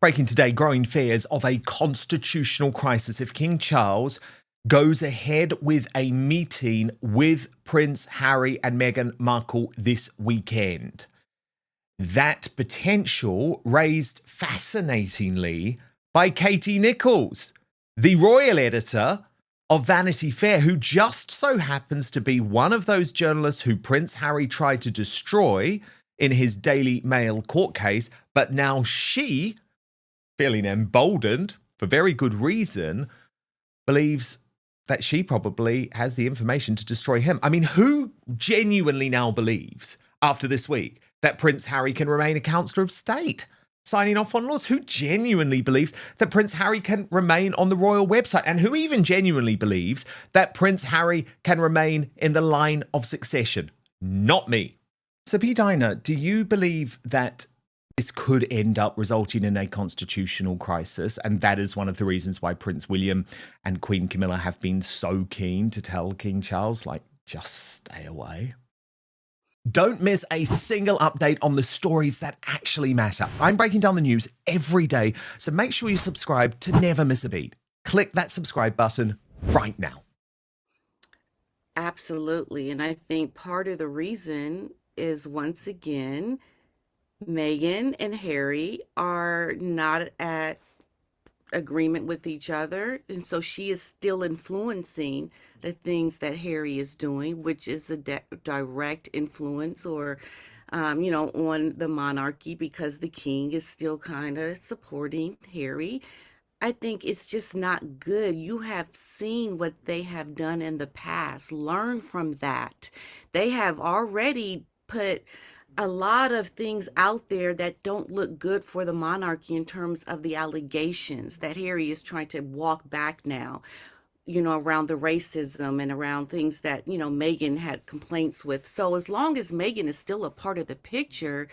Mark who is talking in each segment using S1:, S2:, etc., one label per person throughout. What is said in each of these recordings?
S1: Breaking today, growing fears of a constitutional crisis if King Charles goes ahead with a meeting with Prince Harry and Meghan Markle this weekend. That potential raised fascinatingly by Katie Nichols, the royal editor of Vanity Fair, who just so happens to be one of those journalists who Prince Harry tried to destroy in his Daily Mail court case, but now she, feeling emboldened for very good reason, believes that she probably has the information to destroy him. I mean, who genuinely now believes, after this week, that Prince Harry can remain a Councillor of State, signing off on laws? Who genuinely believes that Prince Harry can remain on the royal website? And who even genuinely believes that Prince Harry can remain in the line of succession? Not me. So, P. Diner, do you believe that this could end up resulting in a constitutional crisis? And that is one of the reasons why Prince William and Queen Camilla have been so keen to tell King Charles, like, just stay away. Don't miss a single update on the stories that actually matter. I'm breaking down the news every day, so make sure you subscribe to never miss a beat. Click that subscribe button right now.
S2: Absolutely. And I think part of the reason is, once again, Meghan and Harry are not at agreement with each other. And so she is still influencing the things that Harry is doing, which is a direct influence or, on the monarchy, because the king is still kind of supporting Harry. I think it's just not good. You have seen what they have done in the past. Learn from that. They have already put a lot of things out there that don't look good for the monarchy in terms of the allegations that Harry is trying to walk back now, around the racism and around things that, Meghan had complaints with. So as long as Meghan is still a part of the picture,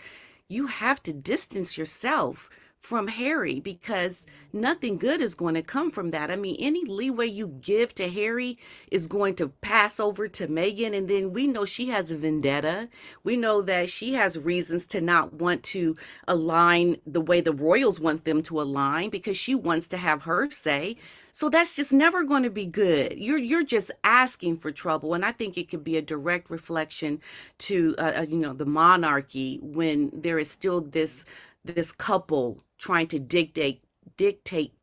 S2: you have to distance yourself from Harry, because nothing good is going to come from that. I mean, any leeway you give to Harry is going to pass over to Meghan, and then we know she has a vendetta. We know that she has reasons to not want to align the way the royals want them to align, because she wants to have her say. So that's just never going to be good. You're just asking for trouble, and I think it could be a direct reflection to the monarchy, when there is still this couple trying to dictate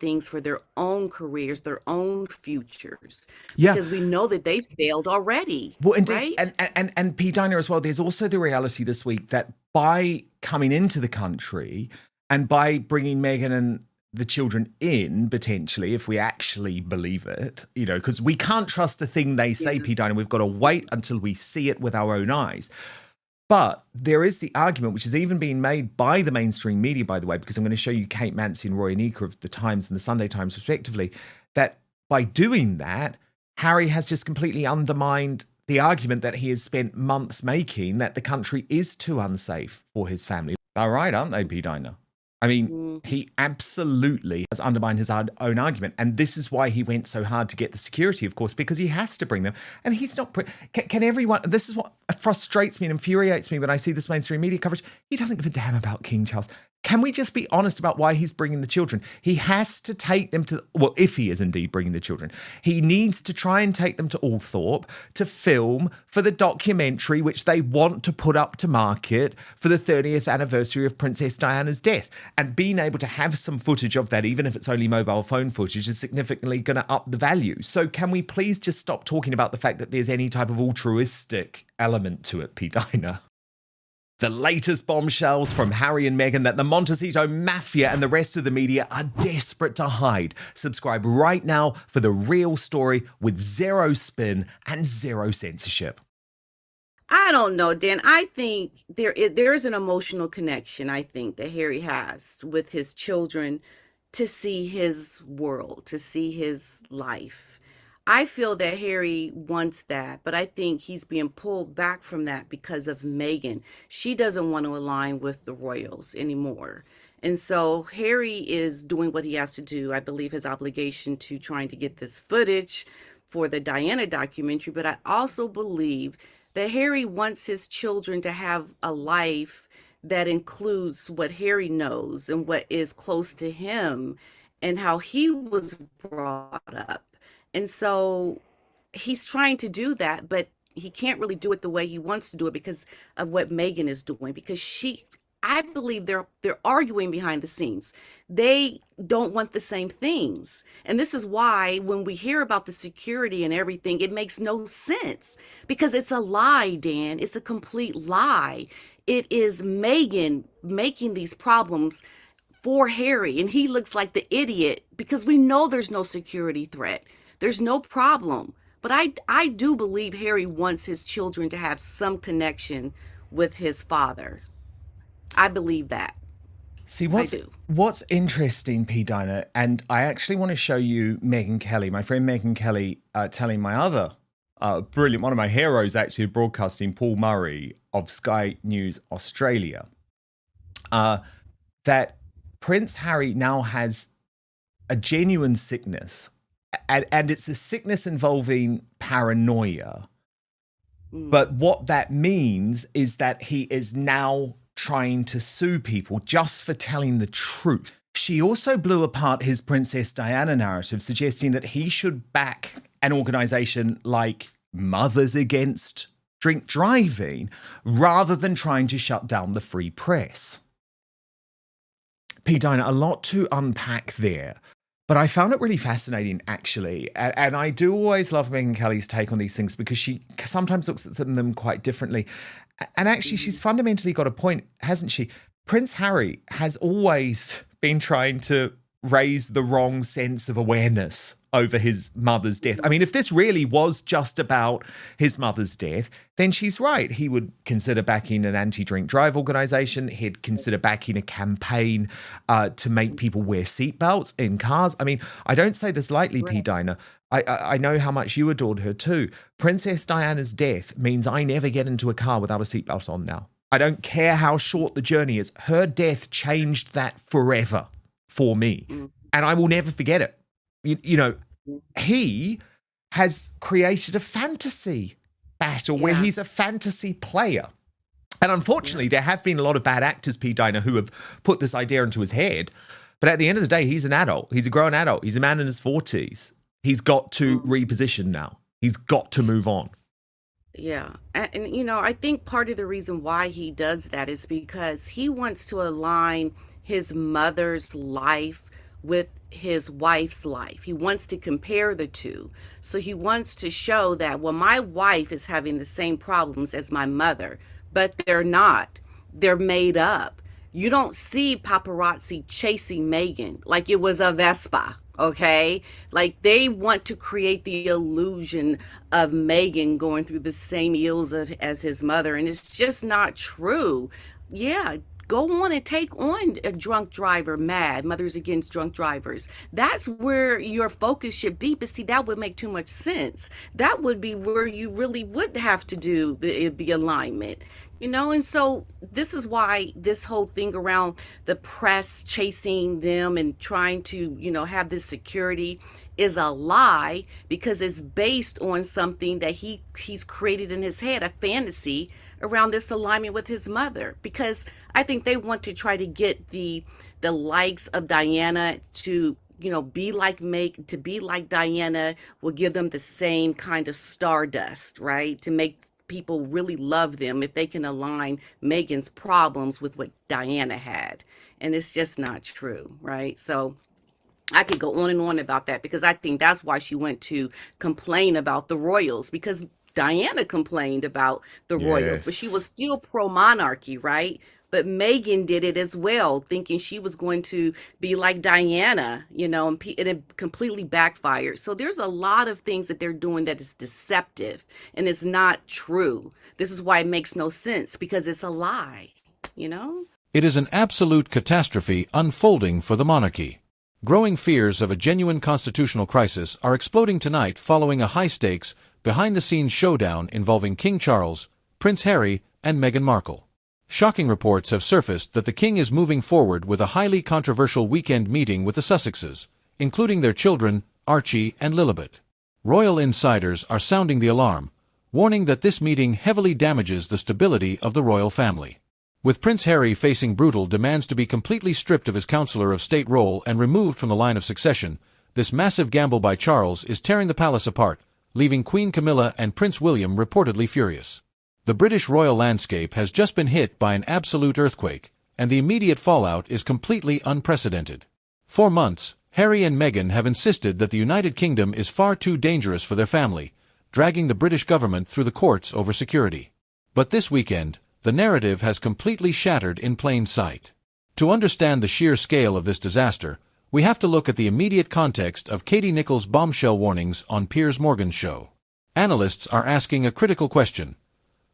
S2: things for their own careers, their own futures.
S1: Yeah.
S2: Because we know that they've failed already.
S1: Well, indeed. Right? And P. Diner as well, there's also the reality this week that by coming into the country and by bringing Meghan and the children in, potentially, if we actually believe it, because we can't trust a thing they say, P. Diner. We've got to wait until we see it with our own eyes. But there is the argument, which is even being made by the mainstream media, by the way, because I'm going to show you Kate Mansi and Roy Anika of the Times and the Sunday Times, respectively, that by doing that, Harry has just completely undermined the argument that he has spent months making, that the country is too unsafe for his family. All right, aren't they, P. Diner? I mean, he absolutely has undermined his own argument. And this is why he went so hard to get the security, of course, because he has to bring them. And he's not... Can everyone... This is what frustrates me and infuriates me when I see this mainstream media coverage. He doesn't give a damn about King Charles. Can we just be honest about why he's bringing the children? He has to take them to... Well, if he is indeed bringing the children, he needs to try and take them to Althorpe to film for the documentary, which they want to put up to market for the 30th anniversary of Princess Diana's death. And being able to have some footage of that, even if it's only mobile phone footage, is significantly going to up the value. So can we please just stop talking about the fact that there's any type of altruistic element to it, P. Diner? The latest bombshells from Harry and Meghan that the Montecito Mafia and the rest of the media are desperate to hide. Subscribe right now for the real story with zero spin and zero censorship.
S2: I don't know, Dan. I think there is an emotional connection, I think, that Harry has with his children, to see his world, to see his life. I feel that Harry wants that, but I think he's being pulled back from that because of Meghan. She doesn't want to align with the royals anymore. And so Harry is doing what he has to do. I believe his obligation to trying to get this footage for the Diana documentary, but I also believe that Harry wants his children to have a life that includes what Harry knows and what is close to him and how he was brought up. And so he's trying to do that, but he can't really do it the way he wants to do it because of what Meghan is doing. Because I believe they're arguing behind the scenes. They don't want the same things. And this is why when we hear about the security and everything, it makes no sense because it's a lie, Dan. It's a complete lie. It is Meghan making these problems for Harry, and he looks like the idiot because we know there's no security threat. There's no problem. But I do believe Harry wants his children to have some connection with his father. I believe that.
S1: See,
S2: I do.
S1: what's interesting, P. Dinah, and I actually want to show you Meghan Kelly, my friend Meghan Kelly, telling my other brilliant, one of my heroes actually of broadcasting, Paul Murray of Sky News Australia, that Prince Harry now has a genuine sickness, and it's a sickness involving paranoia. But what that means is that he is now trying to sue people just for telling the truth. She also blew apart his Princess Diana narrative, suggesting that he should back an organization like Mothers Against Drink Driving rather than trying to shut down the free press. P. Dinah, a lot to unpack there. But I found it really fascinating, actually. And I do always love Meghan Kelly's take on these things because she sometimes looks at them quite differently. And actually, she's fundamentally got a point, hasn't she? Prince Harry has always been trying to raise the wrong sense of awareness over his mother's death. I mean, if this really was just about his mother's death, then she's right. He would consider backing an anti-drink drive organization. He'd consider backing a campaign to make people wear seatbelts in cars. I mean, I don't say this lightly, P. Dinah. I know how much you adored her too. Princess Diana's death means I never get into a car without a seatbelt on now. I don't care how short the journey is. Her death changed that forever for me. And I will never forget it. You know, he has created a fantasy battle where he's a fantasy player. And unfortunately, there have been a lot of bad actors, P. Dinah, who have put this idea into his head. But at the end of the day, he's an adult. He's a grown adult. He's a man in his 40s. He's got to reposition now. He's got to move on.
S2: Yeah. And, you know, I think part of the reason why he does that is because he wants to align his mother's life with his wife's life. He wants to compare the two. So he wants to show that, well, my wife is having the same problems as my mother, but they're not. They're made up. You don't see paparazzi chasing Meghan like it was a Vespa. Okay, like they want to create the illusion of Meghan going through the same ills as his mother, and it's just not true. Yeah, go on and take on a drunk driver, mad, Mothers Against Drunk Drivers. That's where your focus should be. But see, that would make too much sense. That would be where you really would have to do the alignment. You know, and so this is why this whole thing around the press chasing them and trying to, you know, have this security is a lie because it's based on something that he's created in his head, a fantasy around this alignment with his mother. Because I think they want to try to get the likes of Diana to, you know, be like Diana will give them the same kind of stardust, right? To make people really love them if they can align Meghan's problems with what Diana had. And it's just not true, right? So I could go on and on about that because I think that's why she went to complain about the royals, because Diana complained about the royals, but she was still pro-monarchy, right? But Meghan did it as well, thinking she was going to be like Diana, you know, and it completely backfired. So there's a lot of things that they're doing that is deceptive and it's not true. This is why it makes no sense, because it's a lie, you know?
S3: It is an absolute catastrophe unfolding for the monarchy. Growing fears of a genuine constitutional crisis are exploding tonight following a high-stakes, behind-the-scenes showdown involving King Charles, Prince Harry, and Meghan Markle. Shocking reports have surfaced that the king is moving forward with a highly controversial weekend meeting with the Sussexes, including their children, Archie and Lilibet. Royal insiders are sounding the alarm, warning that this meeting heavily damages the stability of the royal family. With Prince Harry facing brutal demands to be completely stripped of his Counselor of State role and removed from the line of succession, this massive gamble by Charles is tearing the palace apart, leaving Queen Camilla and Prince William reportedly furious. The British royal landscape has just been hit by an absolute earthquake, and the immediate fallout is completely unprecedented. For months, Harry and Meghan have insisted that the United Kingdom is far too dangerous for their family, dragging the British government through the courts over security. But this weekend, the narrative has completely shattered in plain sight. To understand the sheer scale of this disaster, we have to look at the immediate context of Katie Nichols' bombshell warnings on Piers Morgan's show. Analysts are asking a critical question.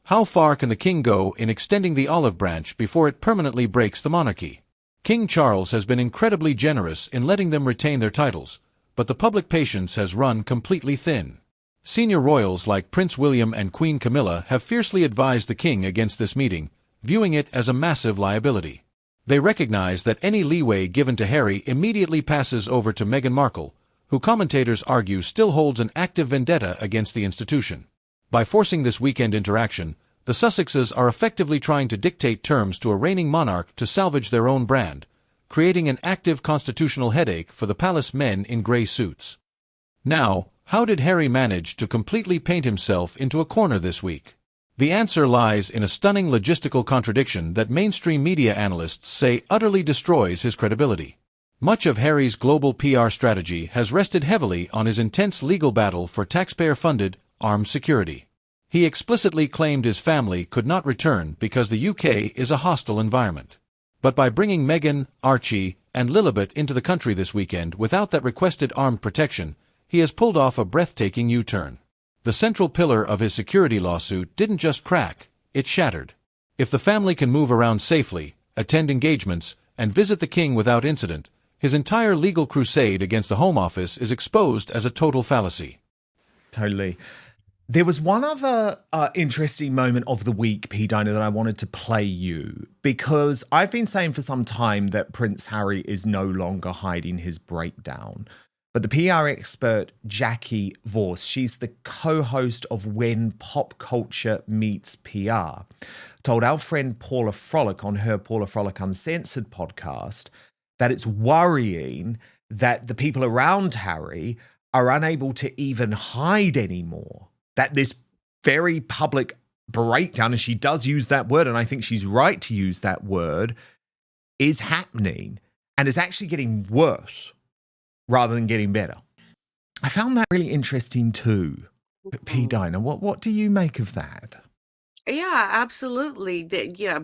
S3: How far can the king go in extending the olive branch before it permanently breaks the monarchy? King Charles has been incredibly generous in letting them retain their titles, but the public patience has run completely thin. Senior royals like Prince William and Queen Camilla have fiercely advised the king against this meeting, viewing it as a massive liability. They recognize that any leeway given to Harry immediately passes over to Meghan Markle, who commentators argue still holds an active vendetta against the institution. By forcing this weekend interaction, the Sussexes are effectively trying to dictate terms to a reigning monarch to salvage their own brand, creating an active constitutional headache for the palace men in grey suits. Now, how did Harry manage to completely paint himself into a corner this week? The answer lies in a stunning logistical contradiction that mainstream media analysts say utterly destroys his credibility. Much of Harry's global PR strategy has rested heavily on his intense legal battle for taxpayer-funded, armed security. He explicitly claimed his family could not return because the UK is a hostile environment. But by bringing Meghan, Archie, and Lilibet into the country this weekend without that requested armed protection, he has pulled off a breathtaking U-turn. The central pillar of his security lawsuit didn't just crack, it shattered. If the family can move around safely, attend engagements, and visit the king without incident, his entire legal crusade against the Home Office is exposed as a total fallacy.
S1: Totally. There was one other interesting moment of the week, P. Dinah, that I wanted to play you, because I've been saying for some time that Prince Harry is no longer hiding his breakdown. But the PR expert Jackie Vorse, she's the co-host of When Pop Culture Meets PR, told our friend Paula Frolic on her Paula Frolic Uncensored podcast that it's worrying that the people around Harry are unable to even hide anymore. That this very public breakdown, and she does use that word, and I think she's right to use that word, is happening and is actually getting worse rather than getting better. I found that really interesting too. P. Dinah, what do you make of that?
S2: Yeah, absolutely.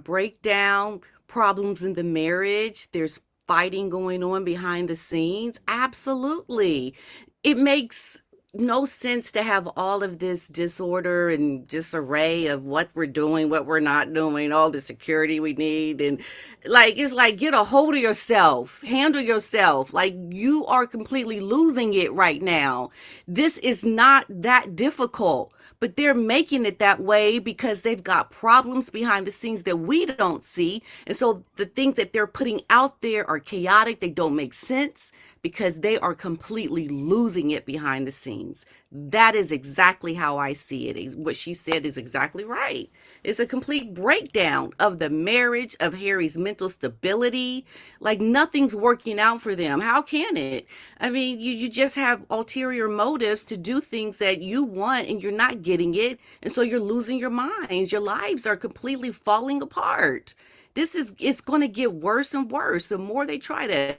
S2: Breakdown, problems in the marriage. There's fighting going on behind the scenes. Absolutely. It makes no sense to have all of this disorder and disarray of what we're doing, what we're not doing, all the security we need. And it's like, get a hold of yourself, handle yourself. Like, you are completely losing it right now. This is not that difficult, but they're making it that way because they've got problems behind the scenes that we don't see. And so the things that they're putting out there are chaotic. They don't make sense because they are completely losing it behind the scenes. That is exactly how I see it. What she said is exactly right. It's a complete breakdown of the marriage, of Harry's mental stability. Like, nothing's working out for them. How can it? I mean, you just have ulterior motives to do things that you want and you're not getting it. And so you're losing your minds. Your lives are completely falling apart. It's going to get worse and worse. The more they try to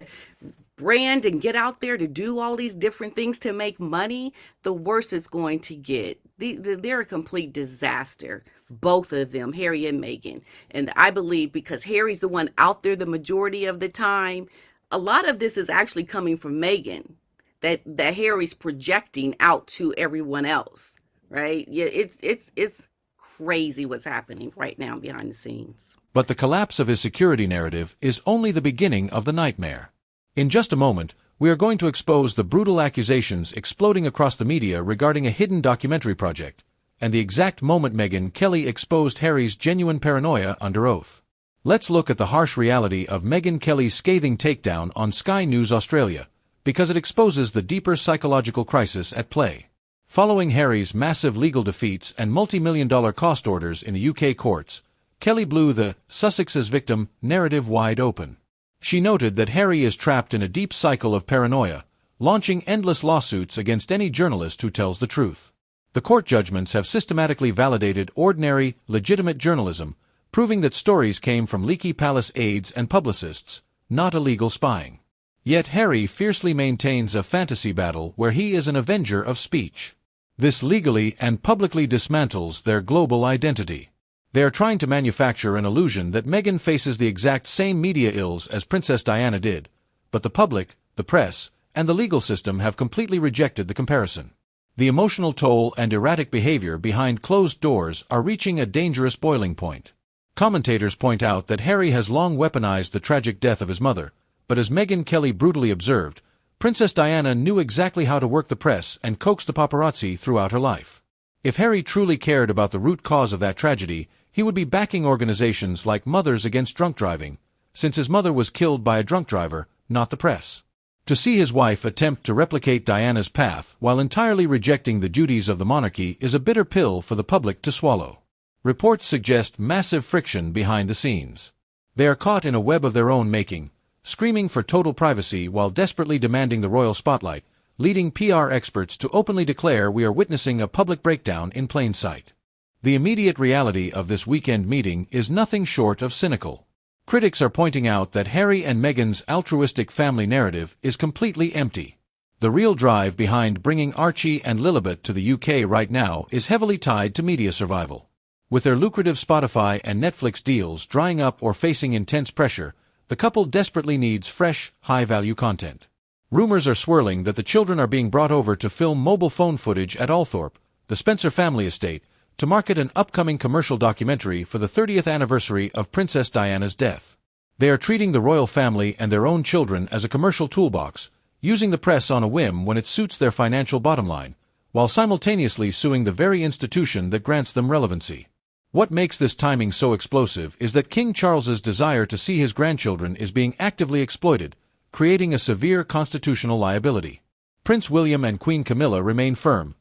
S2: brand and get out there to do all these different things to make money, the worse it's going to get. They're a complete disaster, both of them, Harry and Meghan. And I believe because Harry's the one out there the majority of the time, a lot of this is actually coming from Meghan, that Harry's projecting out to everyone else, right? Yeah, it's crazy what's happening right now behind the scenes.
S3: But the collapse of his security narrative is only the beginning of the nightmare. In just a moment, we are going to expose the brutal accusations exploding across the media regarding a hidden documentary project, and the exact moment Megyn Kelly exposed Harry's genuine paranoia under oath. Let's look at the harsh reality of Megyn Kelly's scathing takedown on Sky News Australia, because it exposes the deeper psychological crisis at play. Following Harry's massive legal defeats and multi-million-dollar cost orders in the UK courts, Kelly blew the Sussexes victim narrative wide open. She noted that Harry is trapped in a deep cycle of paranoia, launching endless lawsuits against any journalist who tells the truth. The court judgments have systematically validated ordinary, legitimate journalism, proving that stories came from leaky palace aides and publicists, not illegal spying. Yet Harry fiercely maintains a fantasy battle where he is an avenger of speech. This legally and publicly dismantles their global identity. They are trying to manufacture an illusion that Meghan faces the exact same media ills as Princess Diana did, but the public, the press, and the legal system have completely rejected the comparison. The emotional toll and erratic behavior behind closed doors are reaching a dangerous boiling point. Commentators point out that Harry has long weaponized the tragic death of his mother, but as Meghan Kelly brutally observed, Princess Diana knew exactly how to work the press and coax the paparazzi throughout her life. If Harry truly cared about the root cause of that tragedy, he would be backing organizations like Mothers Against Drunk Driving, since his mother was killed by a drunk driver, not the press. To see his wife attempt to replicate Diana's path while entirely rejecting the duties of the monarchy is a bitter pill for the public to swallow. Reports suggest massive friction behind the scenes. They are caught in a web of their own making, screaming for total privacy while desperately demanding the royal spotlight, leading PR experts to openly declare we are witnessing a public breakdown in plain sight. The immediate reality of this weekend meeting is nothing short of cynical. Critics are pointing out that Harry and Meghan's altruistic family narrative is completely empty. The real drive behind bringing Archie and Lilibet to the UK right now is heavily tied to media survival. With their lucrative Spotify and Netflix deals drying up or facing intense pressure, the couple desperately needs fresh, high-value content. Rumors are swirling that the children are being brought over to film mobile phone footage at Althorpe, the Spencer family estate, to market an upcoming commercial documentary for the 30th anniversary of Princess Diana's death. They are treating the royal family and their own children as a commercial toolbox, using the press on a whim when it suits their financial bottom line, while simultaneously suing the very institution that grants them relevancy. What makes this timing so explosive is that King Charles's desire to see his grandchildren is being actively exploited, creating a severe constitutional liability. Prince William and Queen Camilla remain firm,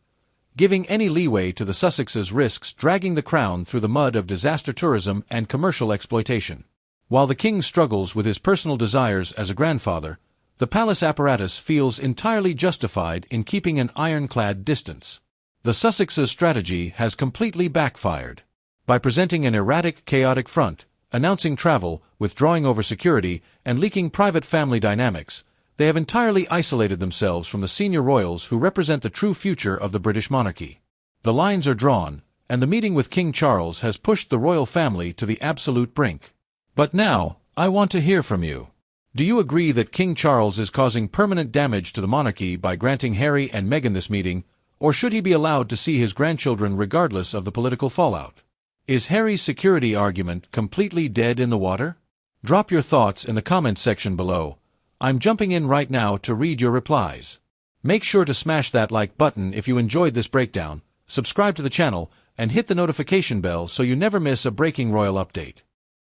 S3: giving any leeway to the Sussexes risks dragging the crown through the mud of disaster tourism and commercial exploitation. While the king struggles with his personal desires as a grandfather, the palace apparatus feels entirely justified in keeping an ironclad distance. The Sussexes' strategy has completely backfired. By presenting an erratic, chaotic front, announcing travel, withdrawing over security, and leaking private family dynamics, they have entirely isolated themselves from the senior royals who represent the true future of the British monarchy. The lines are drawn, and the meeting with King Charles has pushed the royal family to the absolute brink. But now, I want to hear from you. Do you agree that King Charles is causing permanent damage to the monarchy by granting Harry and Meghan this meeting, or should he be allowed to see his grandchildren regardless of the political fallout? Is Harry's security argument completely dead in the water? Drop your thoughts in the comments section below. I'm jumping in right now to read your replies. Make sure to smash that like button if you enjoyed this breakdown, subscribe to the channel, and hit the notification bell so you never miss a breaking royal update.